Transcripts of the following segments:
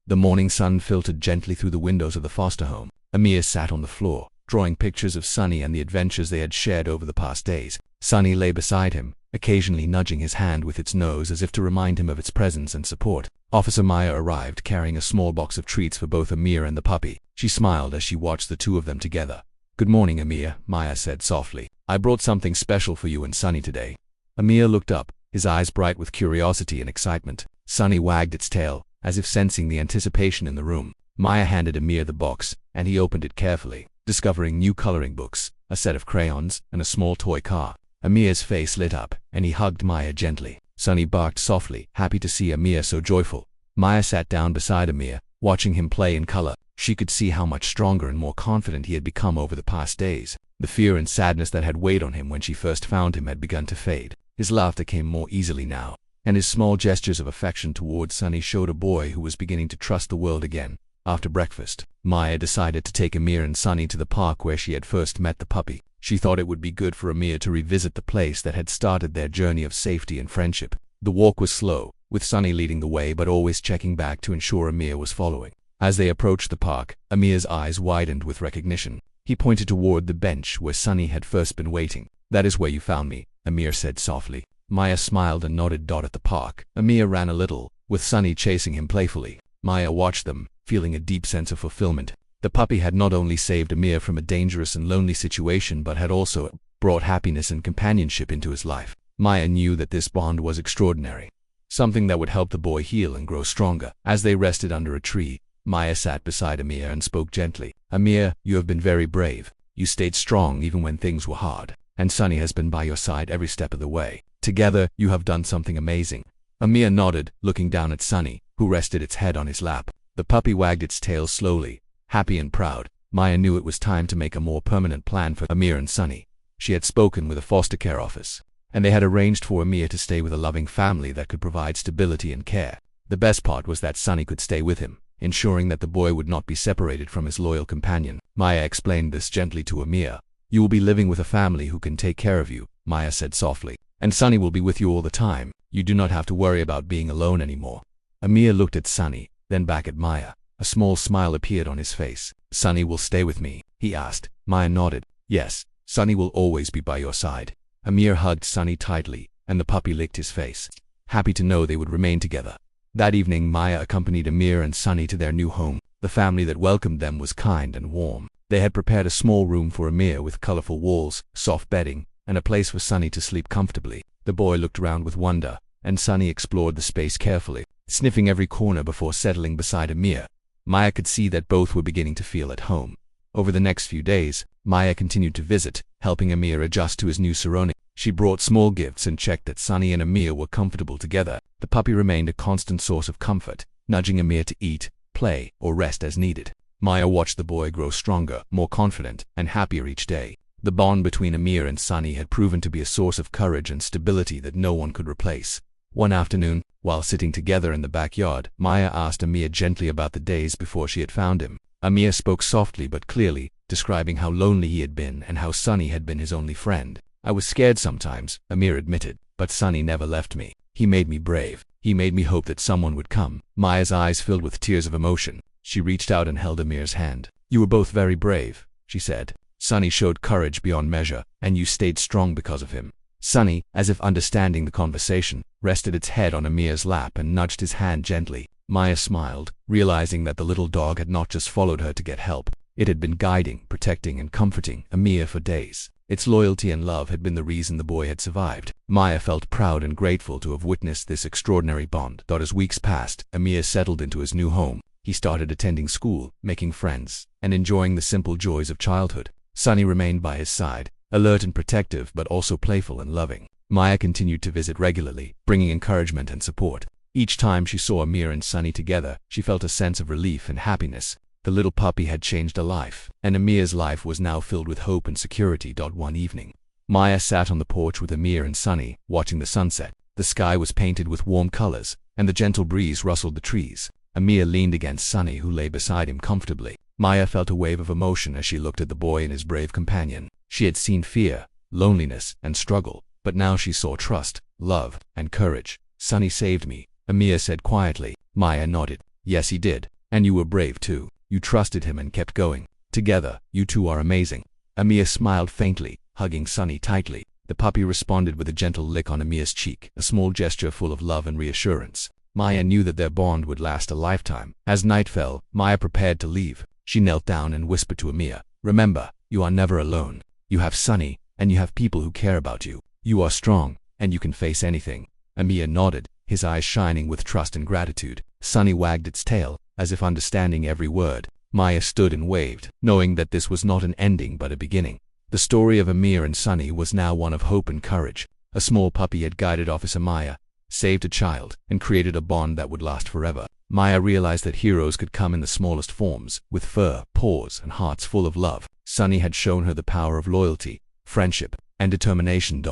The morning sun filtered gently through the windows of the foster home. Amir sat on the floor, drawing pictures of Sunny and the adventures they had shared over the past days. Sunny lay beside him, occasionally nudging his hand with its nose as if to remind him of its presence and support. Officer Maya arrived carrying a small box of treats for both Amir and the puppy. She smiled as she watched the two of them together. "Good morning, Amir," Maya said softly. "I brought something special for you and Sunny today." Amir looked up, his eyes bright with curiosity and excitement. Sunny wagged its tail, as if sensing the anticipation in the room. Maya handed Amir the box, and he opened it carefully, discovering new coloring books, a set of crayons, and a small toy car. Amir's face lit up, and he hugged Maya gently. Sunny barked softly, happy to see Amir so joyful. Maya sat down beside Amir, watching him play in color. She could see how much stronger and more confident he had become over the past days. The fear and sadness that had weighed on him when she first found him had begun to fade. His laughter came more easily now, and his small gestures of affection towards Sunny showed a boy who was beginning to trust the world again. After breakfast, Maya decided to take Amir and Sunny to the park where she had first met the puppy. She thought it would be good for Amir to revisit the place that had started their journey of safety and friendship. The walk was slow, with Sunny leading the way but always checking back to ensure Amir was following. As they approached the park, Amir's eyes widened with recognition. He pointed toward the bench where Sunny had first been waiting. "That is where you found me," Amir said softly. Maya smiled and nodded. At the park, Amir ran a little, with Sunny chasing him playfully. Maya watched them, feeling a deep sense of fulfillment. The puppy had not only saved Amir from a dangerous and lonely situation but had also brought happiness and companionship into his life. Maya knew that this bond was extraordinary, something that would help the boy heal and grow stronger. As they rested under a tree, Maya sat beside Amir and spoke gently. "Amir, you have been very brave. You stayed strong even when things were hard, and Sunny has been by your side every step of the way. Together, you have done something amazing." Amir nodded, looking down at Sunny, who rested its head on his lap. The puppy wagged its tail slowly, happy and proud. Maya knew it was time to make a more permanent plan for Amir and Sunny. She had spoken with a foster care office, and they had arranged for Amir to stay with a loving family that could provide stability and care. The best part was that Sunny could stay with him, ensuring that the boy would not be separated from his loyal companion. Maya explained this gently to Amir. "You will be living with a family who can take care of you," Maya said softly. "And Sunny will be with you all the time. You do not have to worry about being alone anymore." Amir looked at Sunny, then back at Maya. A small smile appeared on his face. "Sunny will stay with me?" he asked. Maya nodded. "Yes, Sunny will always be by your side." Amir hugged Sunny tightly, and the puppy licked his face, happy to know they would remain together. That evening, Maya accompanied Amir and Sunny to their new home. The family that welcomed them was kind and warm. They had prepared a small room for Amir with colorful walls, soft bedding, and a place for Sunny to sleep comfortably. The boy looked around with wonder, and Sunny explored the space carefully, sniffing every corner before settling beside Amir. Maya could see that both were beginning to feel at home. Over the next few days, Maya continued to visit, helping Amir adjust to his new surroundings. She brought small gifts and checked that Sunny and Amir were comfortable together. The puppy remained a constant source of comfort, nudging Amir to eat, play, or rest as needed. Maya watched the boy grow stronger, more confident, and happier each day. The bond between Amir and Sunny had proven to be a source of courage and stability that no one could replace. One afternoon, while sitting together in the backyard, Maya asked Amir gently about the days before she had found him. Amir spoke softly but clearly, describing how lonely he had been and how Sunny had been his only friend. "I was scared sometimes," Amir admitted, "but Sunny never left me. He made me brave. He made me hope that someone would come." Maya's eyes filled with tears of emotion. She reached out and held Amir's hand. "You were both very brave," she said. "Sunny showed courage beyond measure, and you stayed strong because of him." Sunny, as if understanding the conversation, rested its head on Amir's lap and nudged his hand gently. Maya smiled, realizing that the little dog had not just followed her to get help. It had been guiding, protecting, and comforting Amir for days. Its loyalty and love had been the reason the boy had survived. Maya felt proud and grateful to have witnessed this extraordinary bond. As weeks passed, Amir settled into his new home. He started attending school, making friends, and enjoying the simple joys of childhood. Sunny remained by his side, alert and protective but also playful and loving. Maya continued to visit regularly, bringing encouragement and support. Each time she saw Amir and Sunny together, she felt a sense of relief and happiness. The little puppy had changed a life, and Amir's life was now filled with hope and security. One evening, Maya sat on the porch with Amir and Sunny, watching the sunset. The sky was painted with warm colors, and the gentle breeze rustled the trees. Amir leaned against Sunny, who lay beside him comfortably. Maya felt a wave of emotion as she looked at the boy and his brave companion. She had seen fear, loneliness, and struggle, but now she saw trust, love, and courage. "Sunny saved me," Amir said quietly. Maya nodded. "Yes, he did. And you were brave too. You trusted him and kept going. Together, you two are amazing. Amir smiled faintly, hugging Sunny tightly. The puppy responded with a gentle lick on Amir's cheek, a small gesture full of love and reassurance. Maya knew that their bond would last a lifetime. As night fell, Maya prepared to leave. She knelt down and whispered to Amir, "Remember, you are never alone. You have Sunny, and you have people who care about you. You are strong, and you can face anything." Amir nodded, his eyes shining with trust and gratitude. Sunny wagged its tail, as if understanding every word. Maya stood and waved, knowing that this was not an ending but a beginning. The story of Amir and Sunny was now one of hope and courage. A small puppy had guided Officer Maya, saved a child, and created a bond that would last forever. Maya realized that heroes could come in the smallest forms, with fur, paws, and hearts full of love. Sunny had shown her the power of loyalty, friendship, and determination.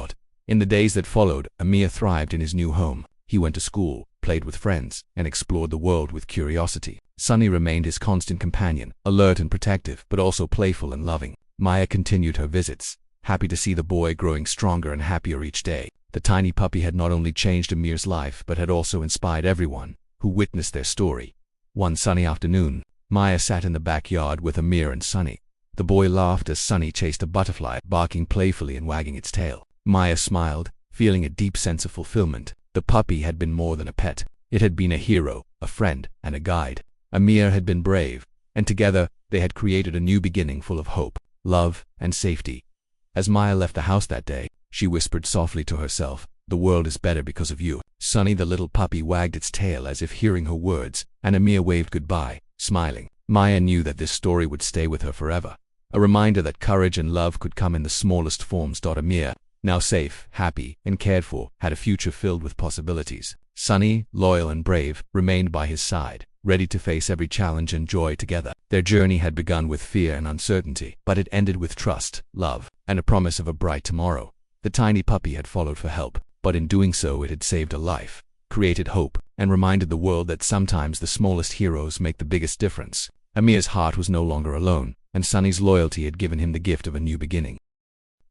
In the days that followed, Amir thrived in his new home. He went to school, played with friends, and explored the world with curiosity. Sunny remained his constant companion, alert and protective, but also playful and loving. Maya continued her visits, happy to see the boy growing stronger and happier each day. The tiny puppy had not only changed Amir's life but had also inspired everyone who witnessed their story. One sunny afternoon, Maya sat in the backyard with Amir and Sunny. The boy laughed as Sunny chased a butterfly, barking playfully and wagging its tail. Maya smiled, feeling a deep sense of fulfillment. The puppy had been more than a pet. It had been a hero, a friend, and a guide. Amir had been brave, and together they had created a new beginning full of hope, love, and safety. As Maya left the house that day, she whispered softly to herself, "The world is better because of you." Sunny the little puppy wagged its tail as if hearing her words, and Amir waved goodbye, smiling. Maya knew that this story would stay with her forever. A reminder that courage and love could come in the smallest forms. Amir, now safe, happy, and cared for, had a future filled with possibilities. Sunny, loyal and brave, remained by his side, ready to face every challenge and joy together. Their journey had begun with fear and uncertainty, but it ended with trust, love, and a promise of a bright tomorrow. The tiny puppy had followed for help, but in doing so it had saved a life, created hope, and reminded the world that sometimes the smallest heroes make the biggest difference. Amir's heart was no longer alone, and Sunny's loyalty had given him the gift of a new beginning.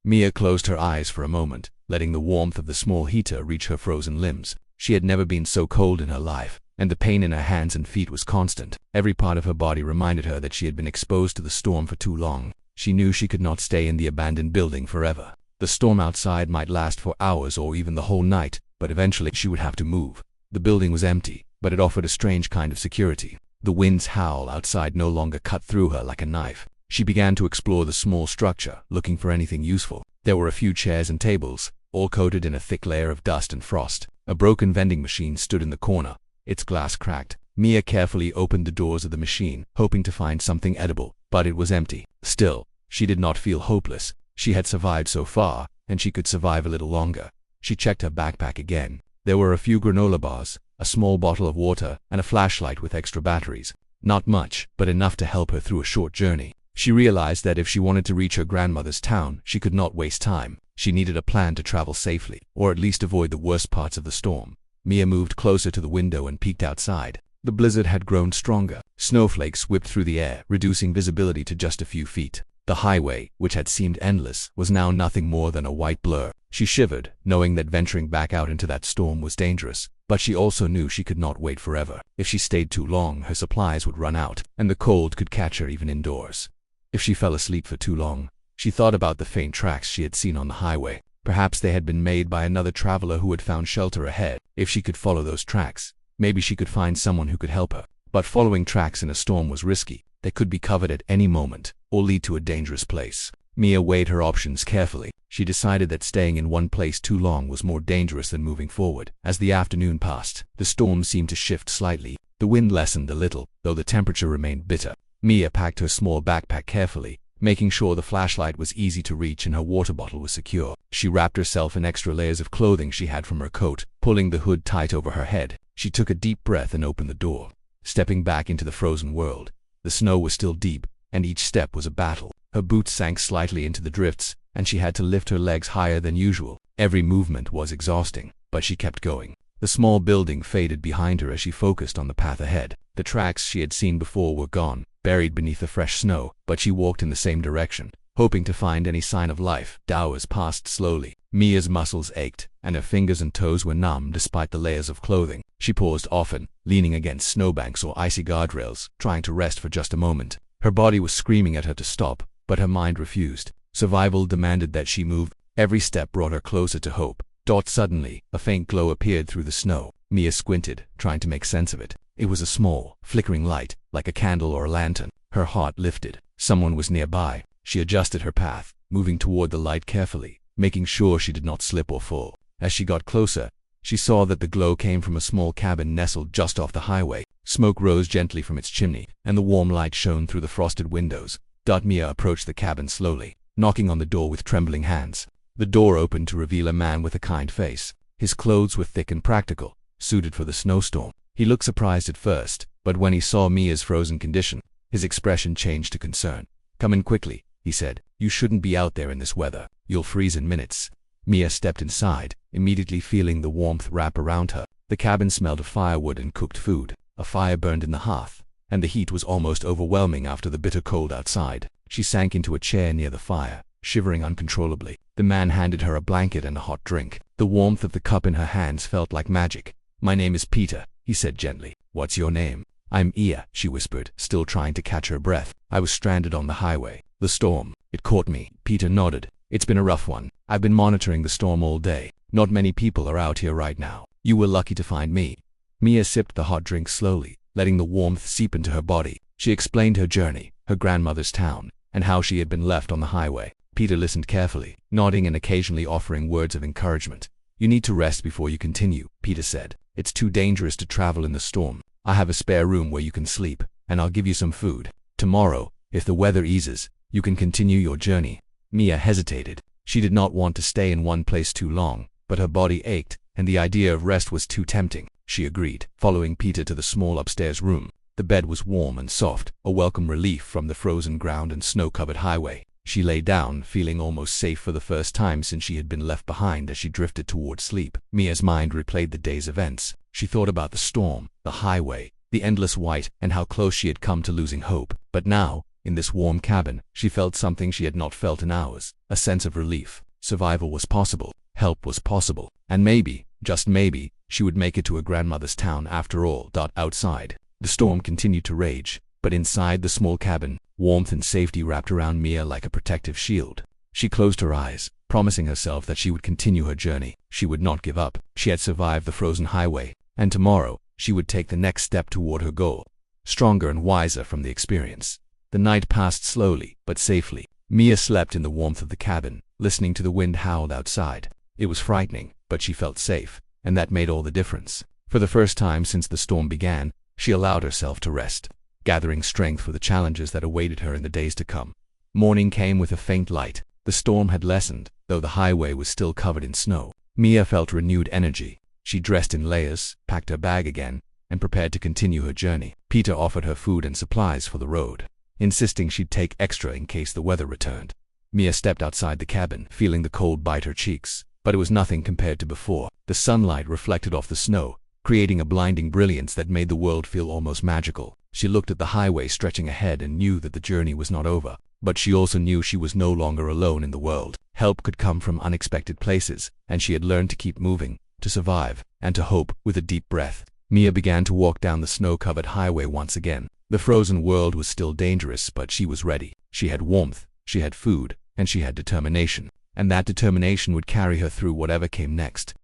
Mia closed her eyes for a moment, letting the warmth of the small heater reach her frozen limbs. She had never been so cold in her life, and the pain in her hands and feet was constant. Every part of her body reminded her that she had been exposed to the storm for too long. She knew she could not stay in the abandoned building forever. The storm outside might last for hours or even the whole night, but eventually she would have to move. The building was empty, but it offered a strange kind of security. The wind's howl outside no longer cut through her like a knife. She began to explore the small structure, looking for anything useful. There were a few chairs and tables, all coated in a thick layer of dust and frost. A broken vending machine stood in the corner, its glass cracked. Mia carefully opened the doors of the machine, hoping to find something edible, but it was empty. Still, she did not feel hopeless. She had survived so far, and she could survive a little longer. She checked her backpack again. There were a few granola bars, a small bottle of water, and a flashlight with extra batteries. Not much, but enough to help her through a short journey. She realized that if she wanted to reach her grandmother's town, she could not waste time. She needed a plan to travel safely, or at least avoid the worst parts of the storm. Mia moved closer to the window and peeked outside. The blizzard had grown stronger. Snowflakes whipped through the air, reducing visibility to just a few feet. The highway, which had seemed endless, was now nothing more than a white blur. She shivered, knowing that venturing back out into that storm was dangerous. But she also knew she could not wait forever. If she stayed too long, her supplies would run out, and the cold could catch her even indoors. If she fell asleep for too long, she thought about the faint tracks she had seen on the highway. Perhaps they had been made by another traveler who had found shelter ahead. If she could follow those tracks, maybe she could find someone who could help her. But following tracks in a storm was risky. They could be covered at any moment, or lead to a dangerous place. Mia weighed her options carefully. She decided that staying in one place too long was more dangerous than moving forward. As the afternoon passed, the storm seemed to shift slightly. The wind lessened a little, though the temperature remained bitter. Mia packed her small backpack carefully, making sure the flashlight was easy to reach and her water bottle was secure. She wrapped herself in extra layers of clothing she had from her coat, pulling the hood tight over her head. She took a deep breath and opened the door, stepping back into the frozen world. The snow was still deep, and each step was a battle. Her boots sank slightly into the drifts, and she had to lift her legs higher than usual. Every movement was exhausting, but she kept going. The small building faded behind her as she focused on the path ahead. The tracks she had seen before were gone, buried beneath the fresh snow, but she walked in the same direction, hoping to find any sign of life. Hours passed slowly. Mia's muscles ached, and her fingers and toes were numb despite the layers of clothing. She paused often, leaning against snowbanks or icy guardrails, trying to rest for just a moment. Her body was screaming at her to stop, but her mind refused. Survival demanded that she move. Every step brought her closer to hope. Suddenly, a faint glow appeared through the snow. Mia squinted, trying to make sense of it. It was a small, flickering light, like a candle or a lantern. Her heart lifted. Someone was nearby. She adjusted her path, moving toward the light carefully, making sure she did not slip or fall. As she got closer, she saw that the glow came from a small cabin nestled just off the highway. Smoke rose gently from its chimney, and the warm light shone through the frosted windows. Mia approached the cabin slowly, knocking on the door with trembling hands. The door opened to reveal a man with a kind face. His clothes were thick and practical, suited for the snowstorm. He looked surprised at first, but when he saw Mia's frozen condition, his expression changed to concern. "Come in quickly," he said. "You shouldn't be out there in this weather. You'll freeze in minutes." Mia stepped inside, immediately feeling the warmth wrap around her. The cabin smelled of firewood and cooked food. A fire burned in the hearth, and the heat was almost overwhelming after the bitter cold outside. She sank into a chair near the fire, shivering uncontrollably. The man handed her a blanket and a hot drink. The warmth of the cup in her hands felt like magic. "My name is Peter," he said gently. "What's your name?" "I'm Ia," she whispered, still trying to catch her breath. "I was stranded on the highway. The storm, it caught me." Peter nodded. "It's been a rough one. I've been monitoring the storm all day. Not many people are out here right now. You were lucky to find me." Mia sipped the hot drink slowly, letting the warmth seep into her body. She explained her journey, her grandmother's town, and how she had been left on the highway. Peter listened carefully, nodding and occasionally offering words of encouragement. "You need to rest before you continue," Peter said. "It's too dangerous to travel in the storm. I have a spare room where you can sleep, and I'll give you some food. Tomorrow, if the weather eases, you can continue your journey." Mia hesitated. She did not want to stay in one place too long, but her body ached, and the idea of rest was too tempting. She agreed, following Peter to the small upstairs room. The bed was warm and soft, a welcome relief from the frozen ground and snow-covered highway. She lay down, feeling almost safe for the first time since she had been left behind as she drifted toward sleep. Mia's mind replayed the day's events. She thought about the storm, the highway, the endless white, and how close she had come to losing hope. But now, in this warm cabin, she felt something she had not felt in hours, a sense of relief. Survival was possible, help was possible, and maybe, just maybe, she would make it to her grandmother's town after all. Outside, the storm continued to rage, but inside the small cabin, warmth and safety wrapped around Mia like a protective shield. She closed her eyes, promising herself that she would continue her journey. She would not give up. She had survived the frozen highway, and tomorrow, she would take the next step toward her goal, stronger and wiser from the experience. The night passed slowly, but safely. Mia slept in the warmth of the cabin, listening to the wind howl outside. It was frightening, but she felt safe, and that made all the difference. For the first time since the storm began, she allowed herself to rest, gathering strength for the challenges that awaited her in the days to come. Morning came with a faint light. The storm had lessened, though the highway was still covered in snow. Mia felt renewed energy. She dressed in layers, packed her bag again, and prepared to continue her journey. Peter offered her food and supplies for the road, insisting she'd take extra in case the weather returned. Mia stepped outside the cabin, feeling the cold bite her cheeks, but it was nothing compared to before. The sunlight reflected off the snow, creating a blinding brilliance that made the world feel almost magical. She looked at the highway stretching ahead and knew that the journey was not over. But she also knew she was no longer alone in the world. Help could come from unexpected places, and she had learned to keep moving, to survive, and to hope. With a deep breath, Mia began to walk down the snow-covered highway once again. The frozen world was still dangerous, but she was ready. She had warmth, she had food, and she had determination. And that determination would carry her through whatever came next.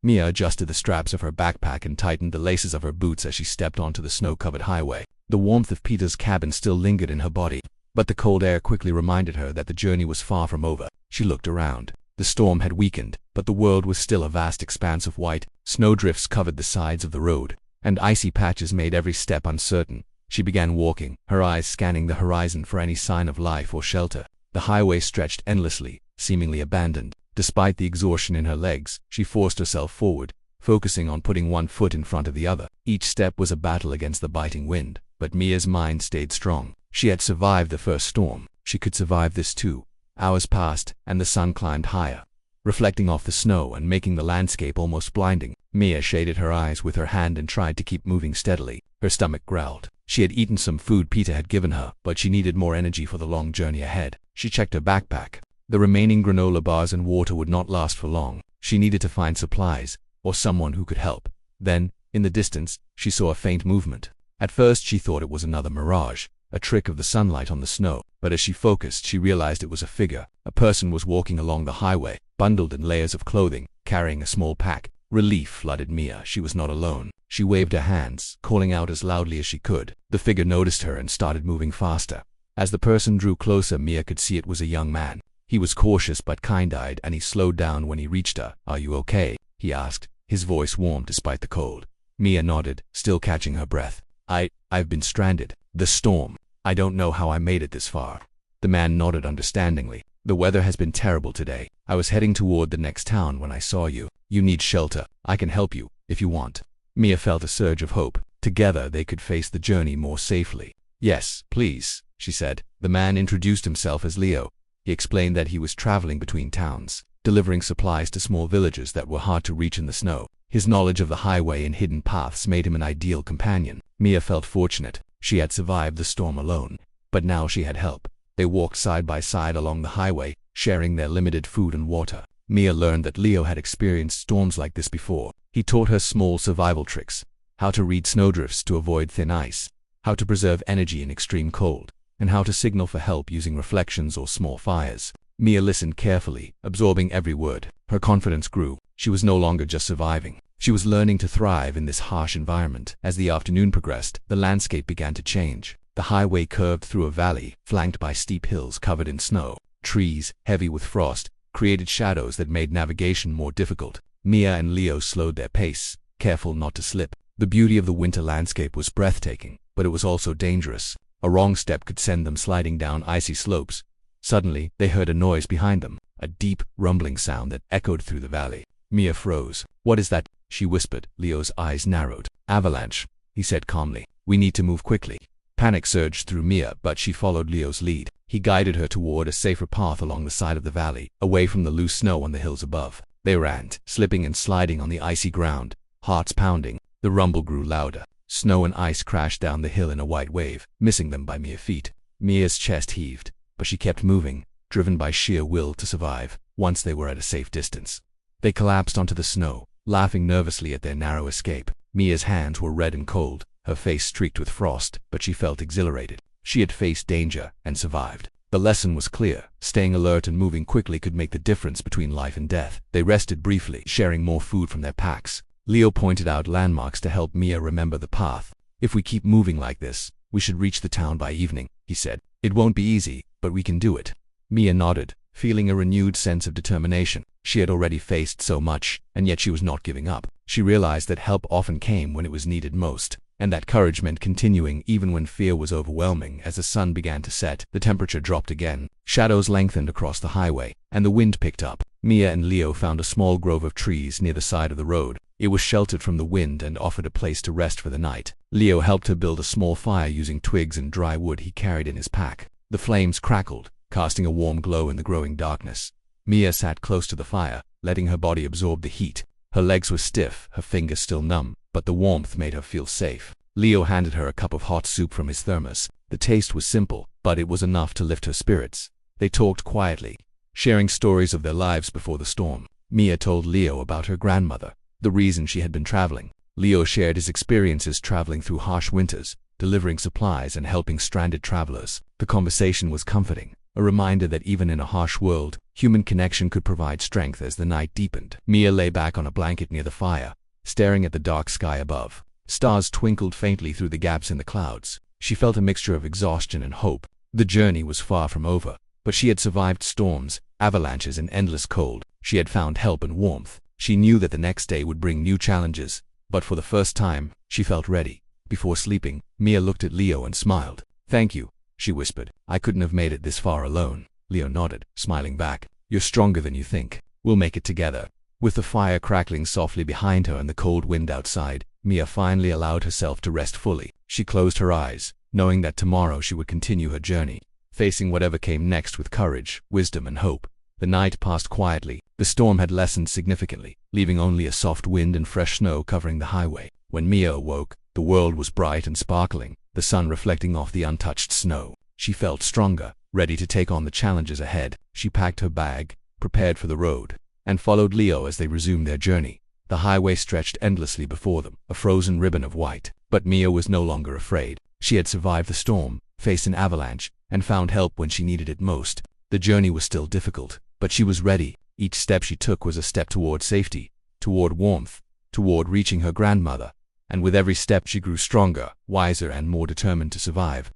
Mia adjusted the straps of her backpack and tightened the laces of her boots as she stepped onto the snow-covered highway. The warmth of Peter's cabin still lingered in her body, but the cold air quickly reminded her that the journey was far from over. She looked around. The storm had weakened, but the world was still a vast expanse of white. Snowdrifts covered the sides of the road, and icy patches made every step uncertain. She began walking, her eyes scanning the horizon for any sign of life or shelter. The highway stretched endlessly, seemingly abandoned. Despite the exhaustion in her legs, she forced herself forward, focusing on putting one foot in front of the other. Each step was a battle against the biting wind, but Mia's mind stayed strong. She had survived the first storm. She could survive this too. Hours passed, and the sun climbed higher, reflecting off the snow and making the landscape almost blinding. Mia shaded her eyes with her hand and tried to keep moving steadily. Her stomach growled. She had eaten some food Peter had given her, but she needed more energy for the long journey ahead. She checked her backpack. The remaining granola bars and water would not last for long. She needed to find supplies, or someone who could help. Then, In the distance, she saw a faint movement. At first she thought it was another mirage, a trick of the sunlight on the snow, but as she focused she realized it was a figure. A person was walking along the highway, bundled in layers of clothing, carrying a small pack. Relief flooded Mia. She was not alone. She waved her hands, calling out as loudly as she could. The figure noticed her and started moving faster. As the person drew closer, Mia could see it was a young man. He was cautious but kind-eyed, and he slowed down when he reached her. "Are you okay?" he asked. His voice warmed despite the cold. Mia nodded, still catching her breath. I've been stranded. The storm. I don't know how I made it this far." The man nodded understandingly. "The weather has been terrible today. I was heading toward the next town when I saw you. You need shelter. I can help you, if you want." Mia felt a surge of hope. Together they could face the journey more safely. "Yes, please," she said. The man introduced himself as Leo. He explained that he was traveling between towns, delivering supplies to small villages that were hard to reach in the snow. His knowledge of the highway and hidden paths made him an ideal companion. Mia felt fortunate. She had survived the storm alone, but now she had help. They walked side by side along the highway, sharing their limited food and water. Mia learned that Leo had experienced storms like this before. He taught her small survival tricks: how to read snowdrifts to avoid thin ice, how to preserve energy in extreme cold, and how to signal for help using reflections or small fires. Mia listened carefully, absorbing every word. Her confidence grew. She was no longer just surviving. She was learning to thrive in this harsh environment. As the afternoon progressed, the landscape began to change. The highway curved through a valley, flanked by steep hills covered in snow. Trees, heavy with frost, created shadows that made navigation more difficult. Mia and Leo slowed their pace, careful not to slip. The beauty of the winter landscape was breathtaking, but it was also dangerous. A wrong step could send them sliding down icy slopes. Suddenly, they heard a noise behind them, a deep, rumbling sound that echoed through the valley. Mia froze. "What is that?" she whispered. Leo's eyes narrowed. "Avalanche," he said calmly. "We need to move quickly." Panic surged through Mia, but she followed Leo's lead. He guided her toward a safer path along the side of the valley, away from the loose snow on the hills above. They ran, slipping and sliding on the icy ground, hearts pounding. The rumble grew louder. Snow and ice crashed down the hill in a white wave, missing them by mere feet. Mia's chest heaved, but she kept moving, driven by sheer will to survive. Once they were at a safe distance, they collapsed onto the snow, laughing nervously at their narrow escape. Mia's hands were red and cold, her face streaked with frost, but she felt exhilarated. She had faced danger and survived. The lesson was clear. Staying alert and moving quickly could make the difference between life and death. They rested briefly, sharing more food from their packs. Leo pointed out landmarks to help Mia remember the path. "If we keep moving like this, we should reach the town by evening," he said. "It won't be easy, but we can do it." Mia nodded, feeling a renewed sense of determination. She had already faced so much, and yet she was not giving up. She realized that help often came when it was needed most, and that courage meant continuing even when fear was overwhelming. As the sun began to set, the temperature dropped again. Shadows lengthened across the highway, and the wind picked up. Mia and Leo found a small grove of trees near the side of the road. It was sheltered from the wind and offered a place to rest for the night. Leo helped her build a small fire using twigs and dry wood he carried in his pack. The flames crackled, casting a warm glow in the growing darkness. Mia sat close to the fire, letting her body absorb the heat. Her legs were stiff, her fingers still numb, but the warmth made her feel safe. Leo handed her a cup of hot soup from his thermos. The taste was simple, but it was enough to lift her spirits. They talked quietly, sharing stories of their lives before the storm. Mia told Leo about her grandmother, the reason she had been traveling. Leo shared his experiences traveling through harsh winters, delivering supplies and helping stranded travelers. The conversation was comforting, a reminder that even in a harsh world, human connection could provide strength. As the night deepened, Mia lay back on a blanket near the fire, staring at the dark sky above. Stars twinkled faintly through the gaps in the clouds. She felt a mixture of exhaustion and hope. The journey was far from over, but she had survived storms, avalanches, and endless cold. She had found help and warmth. She knew that the next day would bring new challenges, but for the first time, she felt ready. Before sleeping, Mia looked at Leo and smiled. "Thank you," she whispered. "I couldn't have made it this far alone." Leo nodded, smiling back. "You're stronger than you think. We'll make it together." With the fire crackling softly behind her and the cold wind outside, Mia finally allowed herself to rest fully. She closed her eyes, knowing that tomorrow she would continue her journey, facing whatever came next with courage, wisdom, and hope. The night passed quietly. The storm had lessened significantly, leaving only a soft wind and fresh snow covering the highway. When Mia awoke, the world was bright and sparkling, the sun reflecting off the untouched snow. She felt stronger, ready to take on the challenges ahead. She packed her bag, prepared for the road, and followed Leo as they resumed their journey. The highway stretched endlessly before them, a frozen ribbon of white. But Mia was no longer afraid. She had survived the storm, faced an avalanche, and found help when she needed it most. The journey was still difficult, but she was ready. Each step she took was a step toward safety, toward warmth, toward reaching her grandmother. And with every step she grew stronger, wiser, and more determined to survive.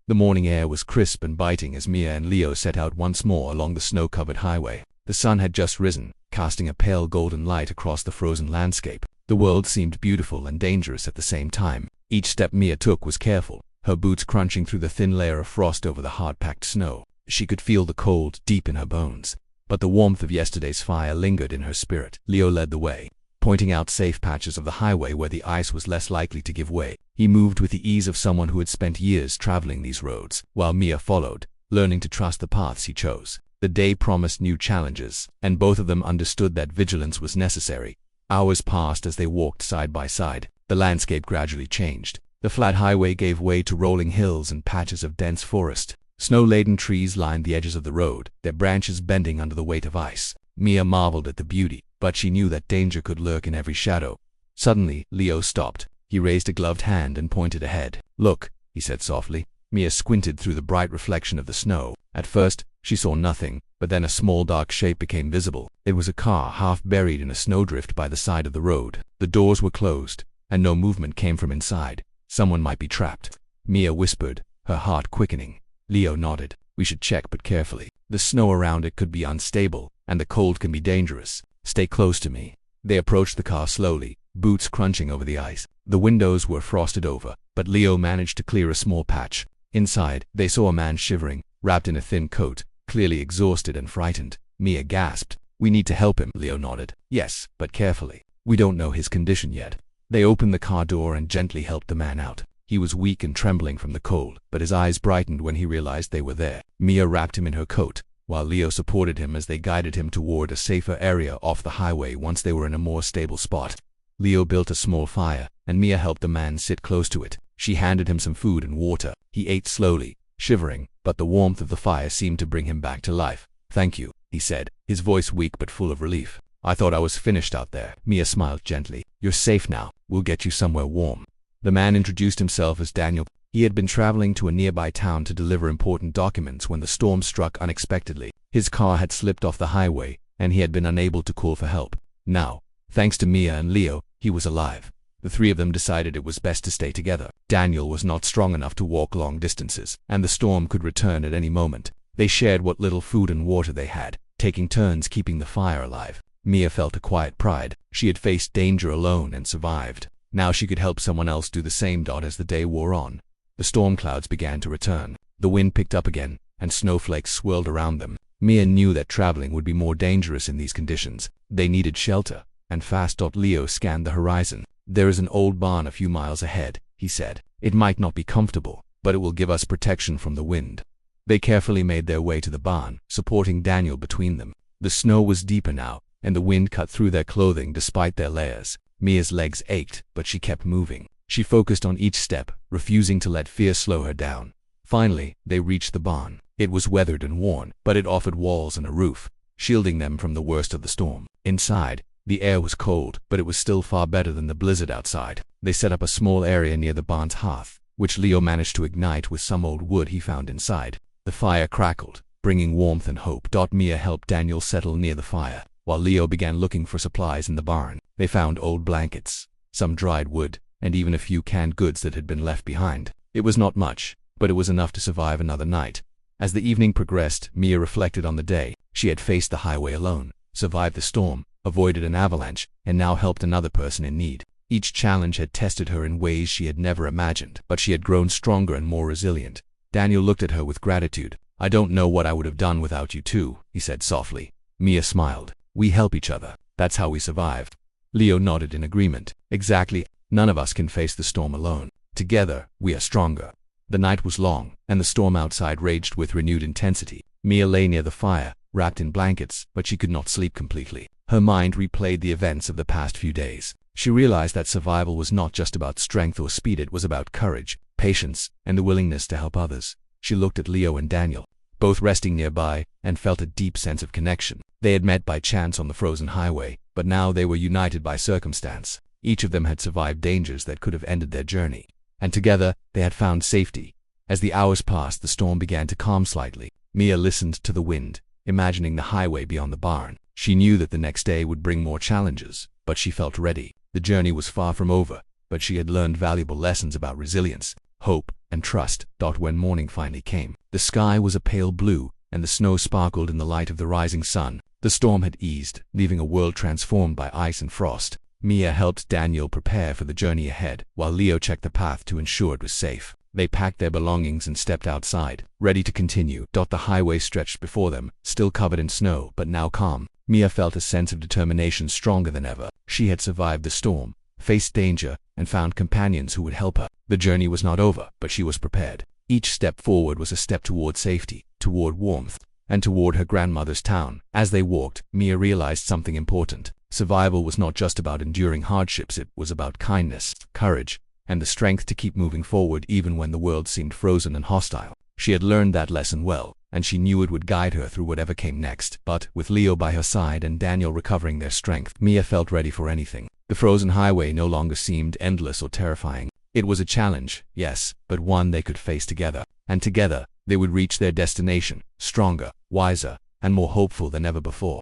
The morning air was crisp and biting as Mia and Leo set out once more along the snow-covered highway. The sun had just risen, casting a pale golden light across the frozen landscape. The world seemed beautiful and dangerous at the same time. Each step Mia took was careful, her boots crunching through the thin layer of frost over the hard-packed snow. She could feel the cold deep in her bones, but the warmth of yesterday's fire lingered in her spirit. Leo led the way, pointing out safe patches of the highway where the ice was less likely to give way. He moved with the ease of someone who had spent years traveling these roads, while Mia followed, learning to trust the paths he chose. The day promised new challenges, and both of them understood that vigilance was necessary. Hours passed as they walked side by side. The landscape gradually changed. The flat highway gave way to rolling hills and patches of dense forest. Snow-laden trees lined the edges of the road, their branches bending under the weight of ice. Mia marveled at the beauty, but she knew that danger could lurk in every shadow. Suddenly, Leo stopped. He raised a gloved hand and pointed ahead. "Look," he said softly. Mia squinted through the bright reflection of the snow. At first, she saw nothing, but then a small dark shape became visible. It was a car half buried in a snowdrift by the side of the road. The doors were closed, and no movement came from inside. Someone might be trapped. Mia whispered, her heart quickening. Leo nodded. "We should check, but carefully. The snow around it could be unstable, and the cold can be dangerous. Stay close to me." They approached the car slowly, boots crunching over the ice. The windows were frosted over, but Leo managed to clear a small patch. Inside, they saw a man shivering, wrapped in a thin coat, clearly exhausted and frightened. Mia gasped. "We need to help him," Leo nodded. "Yes, but carefully. We don't know his condition yet." They opened the car door and gently helped the man out. He was weak and trembling from the cold, but his eyes brightened when he realized they were there. Mia wrapped him in her coat, while Leo supported him as they guided him toward a safer area off the highway once they were in a more stable spot. Leo built a small fire, and Mia helped the man sit close to it. She handed him some food and water. He ate slowly, shivering, but the warmth of the fire seemed to bring him back to life. "Thank you," he said, his voice weak but full of relief. "I thought I was finished out there." Mia smiled gently. "You're safe now. We'll get you somewhere warm." The man introduced himself as Daniel. He had been traveling to a nearby town to deliver important documents when the storm struck unexpectedly. His car had slipped off the highway, and he had been unable to call for help. Now, thanks to Mia and Leo, he was alive. The three of them decided it was best to stay together. Daniel was not strong enough to walk long distances, and the storm could return at any moment. They shared what little food and water they had, taking turns keeping the fire alive. Mia felt a quiet pride. She had faced danger alone and survived. Now she could help someone else do the same. As the day wore on, the storm clouds began to return. The wind picked up again, and snowflakes swirled around them. Mia knew that traveling would be more dangerous in these conditions. They needed shelter, and fast. Leo scanned the horizon. "There is an old barn a few miles ahead," he said. "It might not be comfortable, but it will give us protection from the wind." They carefully made their way to the barn, supporting Daniel between them. The snow was deeper now, and the wind cut through their clothing despite their layers. Mia's legs ached, but she kept moving. She focused on each step, refusing to let fear slow her down. Finally, they reached the barn. It was weathered and worn, but it offered walls and a roof, shielding them from the worst of the storm. Inside, the air was cold, but it was still far better than the blizzard outside. They set up a small area near the barn's hearth, which Leo managed to ignite with some old wood he found inside. The fire crackled, bringing warmth and hope. Mia helped Daniel settle near the fire, while Leo began looking for supplies in the barn. They found old blankets, some dried wood, and even a few canned goods that had been left behind. It was not much, but it was enough to survive another night. As the evening progressed, Mia reflected on the day. She had faced the highway alone, survived the storm, avoided an avalanche, and now helped another person in need. Each challenge had tested her in ways she had never imagined, but she had grown stronger and more resilient. Daniel looked at her with gratitude. "I don't know what I would have done without you too," he said softly. Mia smiled. "We help each other. That's how we survived." Leo nodded in agreement. "Exactly. None of us can face the storm alone. Together, we are stronger." The night was long, and the storm outside raged with renewed intensity. Mia lay near the fire, wrapped in blankets, but she could not sleep completely. Her mind replayed the events of the past few days. She realized that survival was not just about strength or speed, it was about courage, patience, and the willingness to help others. She looked at Leo and Daniel, both resting nearby, and felt a deep sense of connection. They had met by chance on the frozen highway, but now they were united by circumstance. Each of them had survived dangers that could have ended their journey, and together they had found safety. As the hours passed, the storm began to calm slightly. Mia listened to the wind, imagining the highway beyond the barn. She knew that the next day would bring more challenges, but she felt ready. The journey was far from over, but she had learned valuable lessons about resilience, hope, and trust. When morning finally came, the sky was a pale blue, and the snow sparkled in the light of the rising sun. The storm had eased, leaving a world transformed by ice and frost. Mia helped Daniel prepare for the journey ahead, while Leo checked the path to ensure it was safe. They packed their belongings and stepped outside, ready to continue. The highway stretched before them, still covered in snow, but now calm. Mia felt a sense of determination stronger than ever. She had survived the storm, faced danger, and found companions who would help her. The journey was not over, but she was prepared. Each step forward was a step toward safety, toward warmth, and toward her grandmother's town. As they walked, Mia realized something important. Survival was not just about enduring hardships, it was about kindness, courage, and the strength to keep moving forward even when the world seemed frozen and hostile. She had learned that lesson well, and she knew it would guide her through whatever came next. But with Leo by her side and Daniel recovering their strength, Mia felt ready for anything. The frozen highway no longer seemed endless or terrifying. It was a challenge, yes, but one they could face together. And together, they would reach their destination, stronger, wiser, and more hopeful than ever before.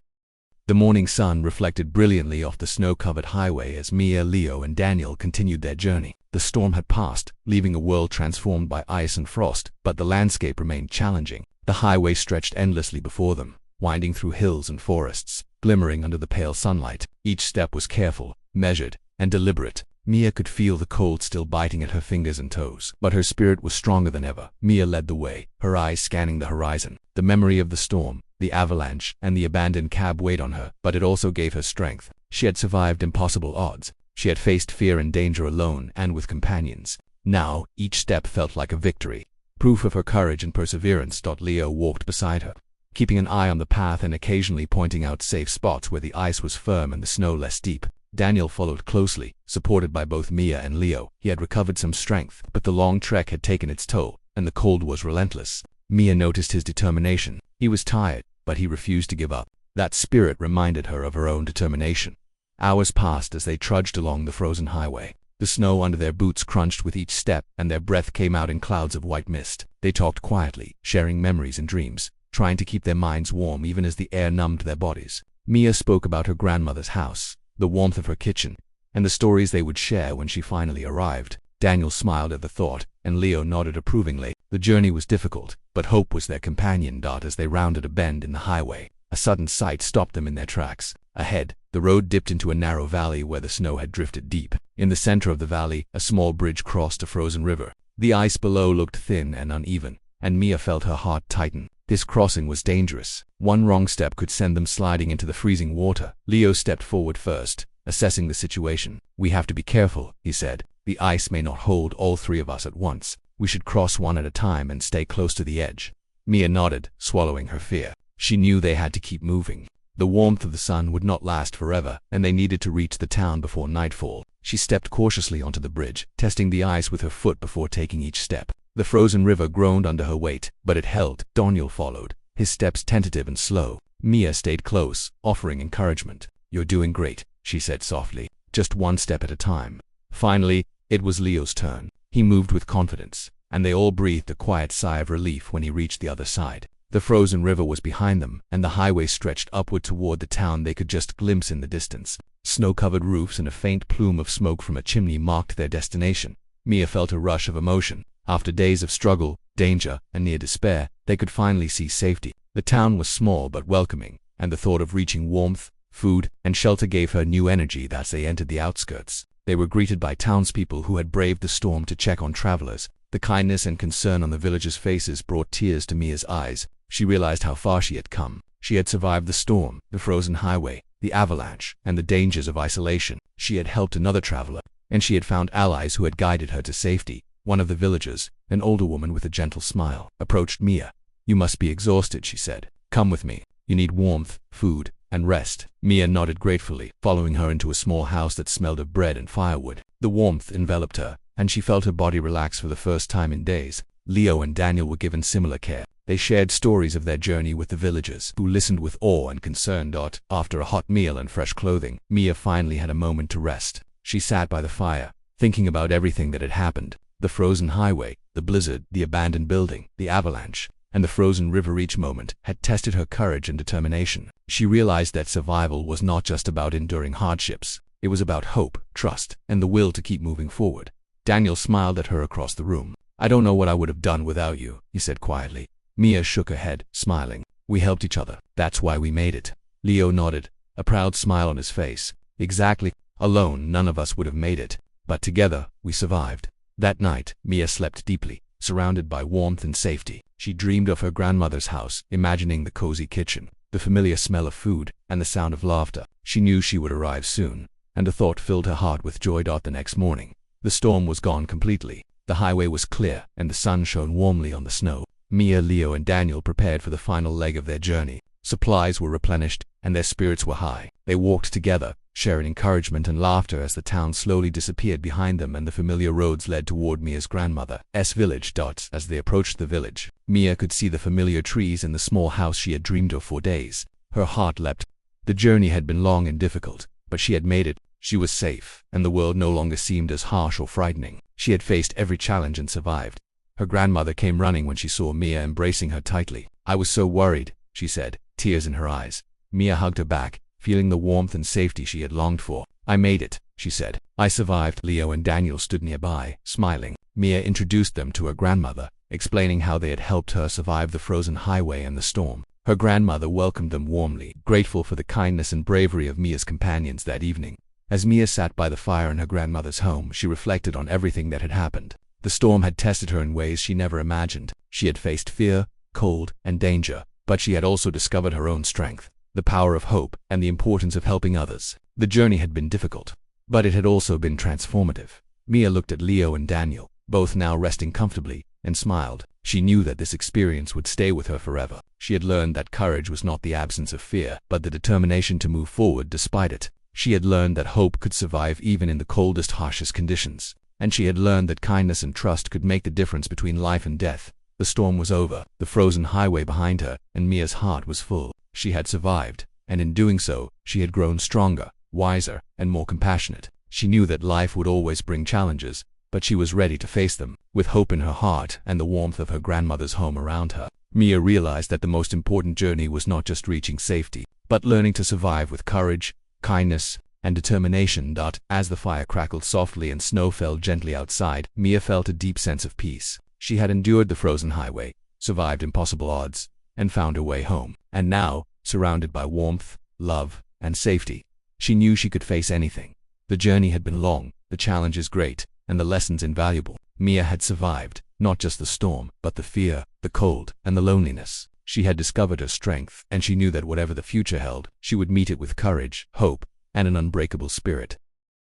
The morning sun reflected brilliantly off the snow-covered highway as Mia, Leo, and Daniel continued their journey. The storm had passed, leaving a world transformed by ice and frost, but the landscape remained challenging. The highway stretched endlessly before them, winding through hills and forests, glimmering under the pale sunlight. Each step was careful, measured, and deliberate. Mia could feel the cold still biting at her fingers and toes, but her spirit was stronger than ever. Mia led the way, her eyes scanning the horizon. The memory of the storm, the avalanche, and the abandoned cab weighed on her, but it also gave her strength. She had survived impossible odds. She had faced fear and danger alone and with companions. Now, each step felt like a victory, proof of her courage and perseverance. Leo walked beside her, keeping an eye on the path and occasionally pointing out safe spots where the ice was firm and the snow less deep. Daniel followed closely, supported by both Mia and Leo. He had recovered some strength, but the long trek had taken its toll, and the cold was relentless. Mia noticed his determination. He was tired, but he refused to give up. That spirit reminded her of her own determination. Hours passed as they trudged along the frozen highway. The snow under their boots crunched with each step, and their breath came out in clouds of white mist. They talked quietly, sharing memories and dreams, trying to keep their minds warm even as the air numbed their bodies. Mia spoke about her grandmother's house, the warmth of her kitchen, and the stories they would share when she finally arrived. Daniel smiled at the thought, and Leo nodded approvingly. The journey was difficult, but hope was their companion. As they rounded a bend in the highway, a sudden sight stopped them in their tracks. Ahead, the road dipped into a narrow valley where the snow had drifted deep. In the center of the valley, a small bridge crossed a frozen river. The ice below looked thin and uneven, and Mia felt her heart tighten. This crossing was dangerous. One wrong step could send them sliding into the freezing water. Leo stepped forward first, assessing the situation. "We have to be careful," he said. "The ice may not hold all three of us at once. We should cross one at a time and stay close to the edge." Mia nodded, swallowing her fear. She knew they had to keep moving. The warmth of the sun would not last forever, and they needed to reach the town before nightfall. She stepped cautiously onto the bridge, testing the ice with her foot before taking each step. The frozen river groaned under her weight, but it held. Daniel followed, his steps tentative and slow. Mia stayed close, offering encouragement. "You're doing great," she said softly, "just one step at a time." Finally, it was Leo's turn. He moved with confidence, and they all breathed a quiet sigh of relief when he reached the other side. The frozen river was behind them, and the highway stretched upward toward the town they could just glimpse in the distance. Snow-covered roofs and a faint plume of smoke from a chimney marked their destination. Mia felt a rush of emotion. After days of struggle, danger, and near despair, they could finally see safety. The town was small but welcoming, and the thought of reaching warmth, food, and shelter gave her new energy as they entered the outskirts. They were greeted by townspeople who had braved the storm to check on travelers. The kindness and concern on the villagers' faces brought tears to Mia's eyes. She realized how far she had come. She had survived the storm, the frozen highway, the avalanche, and the dangers of isolation. She had helped another traveler, and she had found allies who had guided her to safety. One of the villagers, an older woman with a gentle smile, approached Mia. "You must be exhausted," she said. "Come with me. You need warmth, food, and rest." Mia nodded gratefully, following her into a small house that smelled of bread and firewood. The warmth enveloped her, and she felt her body relax for the first time in days. Leo and Daniel were given similar care. They shared stories of their journey with the villagers, who listened with awe and concern. After a hot meal and fresh clothing, Mia finally had a moment to rest. She sat by the fire, thinking about everything that had happened. The frozen highway, the blizzard, the abandoned building, the avalanche, and the frozen river. Each moment had tested her courage and determination. She realized that survival was not just about enduring hardships. It was about hope, trust, and the will to keep moving forward. Daniel smiled at her across the room. "I don't know what I would have done without you," he said quietly. Mia shook her head, smiling. "We helped each other. That's why we made it." Leo nodded, a proud smile on his face. "Exactly. Alone, none of us would have made it. But together, we survived." That night, Mia slept deeply, surrounded by warmth and safety. She dreamed of her grandmother's house, imagining the cozy kitchen, the familiar smell of food, and the sound of laughter. She knew she would arrive soon, and the thought filled her heart with joy. The next morning, the storm was gone completely. The highway was clear, and the sun shone warmly on the snow. Mia, Leo, and Daniel prepared for the final leg of their journey. Supplies were replenished, and their spirits were high. They walked together, sharing encouragement and laughter as the town slowly disappeared behind them and the familiar roads led toward Mia's grandmother's village. As they approached the village, Mia could see the familiar trees and the small house she had dreamed of for days. Her heart leapt. The journey had been long and difficult, but she had made it. She was safe, and the world no longer seemed as harsh or frightening. She had faced every challenge and survived. Her grandmother came running when she saw Mia, embracing her tightly. "I was so worried," she said, tears in her eyes. Mia hugged her back, feeling the warmth and safety she had longed for. "I made it," she said. "I survived." Leo and Daniel stood nearby, smiling. Mia introduced them to her grandmother, explaining how they had helped her survive the frozen highway and the storm. Her grandmother welcomed them warmly, grateful for the kindness and bravery of Mia's companions that evening. As Mia sat by the fire in her grandmother's home, she reflected on everything that had happened. The storm had tested her in ways she never imagined. She had faced fear, cold, and danger, but she had also discovered her own strength, the power of hope, and the importance of helping others. The journey had been difficult, but it had also been transformative. Mia looked at Leo and Daniel, both now resting comfortably, and smiled. She knew that this experience would stay with her forever. She had learned that courage was not the absence of fear, but the determination to move forward despite it. She had learned that hope could survive even in the coldest, harshest conditions. And she had learned that kindness and trust could make the difference between life and death. The storm was over, the frozen highway behind her, and Mia's heart was full. She had survived, and in doing so, she had grown stronger, wiser, and more compassionate. She knew that life would always bring challenges, but she was ready to face them, with hope in her heart and the warmth of her grandmother's home around her. Mia realized that the most important journey was not just reaching safety, but learning to survive with courage, kindness, and determination. As the fire crackled softly and snow fell gently outside, Mia felt a deep sense of peace. She had endured the frozen highway, survived impossible odds, and found her way home. And now, surrounded by warmth, love, and safety, she knew she could face anything. The journey had been long, the challenges great, and the lessons invaluable. Mia had survived, not just the storm, but the fear, the cold, and the loneliness. She had discovered her strength, and she knew that whatever the future held, she would meet it with courage, hope, and an unbreakable spirit.